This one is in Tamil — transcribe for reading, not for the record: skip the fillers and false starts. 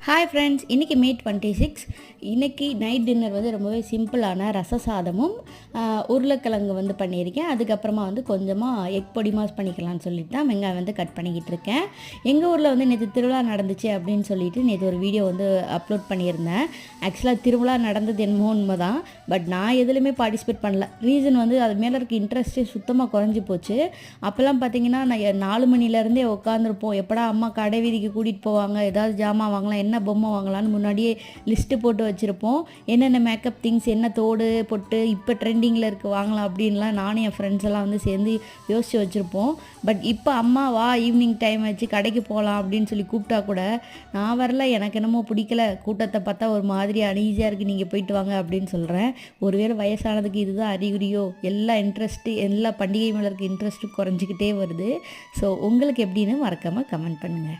ஹாய் ஃப்ரெண்ட்ஸ், இன்றைக்கி மே 26. இன்றைக்கி நைட் டின்னர் வந்து ரொம்பவே சிம்பிளான ரச சாதமும் உருளைக்கிழங்கு வந்து பண்ணியிருக்கேன். அதுக்கப்புறமா வந்து கொஞ்சமாக எக் பொடி மாஸ் பண்ணிக்கலாம்னு சொல்லிட்டு தான் வெங்காயம் வந்து கட் பண்ணிக்கிட்டு இருக்கேன். எங்கள் ஊரில் வந்து நேற்று திருவிழா நடந்துச்சு அப்படின்னு சொல்லிட்டு நேற்று ஒரு வீடியோ வந்து அப்லோட் பண்ணியிருந்தேன். ஆக்சுவலாக திருவிழா நடந்தது என்னமோ உண்மை தான், பட் நான் எதுலையுமே பார்ட்டிசிபேட் பண்ணல. ரீசன் வந்து அது மேலே இருக்க இன்ட்ரெஸ்ட்டே சுத்தமாக குறைஞ்சி போச்சு. அப்போல்லாம் பார்த்தீங்கன்னா நான் 4 மணிலேருந்தே உட்காந்துருப்போம். எப்படா அம்மா கடை வீதிக்கு கூட்டிகிட்டு போவாங்க, ஏதாவது ஜாமான் வாங்கலாம், என்ன பொம்மை வாங்கலான்னு முன்னாடியே லிஸ்ட்டு போட்டு வச்சுருப்போம். என்னென்ன மேக்கப் திங்ஸ், என்ன தோடு பொட்டு இப்போ ட்ரெண்டிங்கில் இருக்குது வாங்கலாம் அப்படின்லாம் நானும் என் ஃப்ரெண்ட்ஸ் எல்லாம் வந்து சேர்ந்து யோசித்து வச்சுருப்போம். பட் இப்போ அம்மா வா ஈவினிங் டைம் ஆச்சு கடைக்கு போகலாம் அப்படின்னு சொல்லி கூப்பிட்டா கூட நான் வரல, எனக்கு என்னமோ பிடிக்கல, கூட்டத்தை பார்த்தா ஒரு மாதிரி அனீஸியாக இருக்குது, நீங்கள் போயிட்டு வாங்க அப்படின்னு சொல்கிறேன். ஒருவேளை வயசானதுக்கு இதுதான் அறிகுறியோ, எல்லா பண்டிகை மேலே இருக்க இன்ட்ரெஸ்ட்டும் குறைஞ்சிக்கிட்டே வருது. ஸோ உங்களுக்கு எப்படின்னு மறக்காமல் கமெண்ட் பண்ணுங்கள்.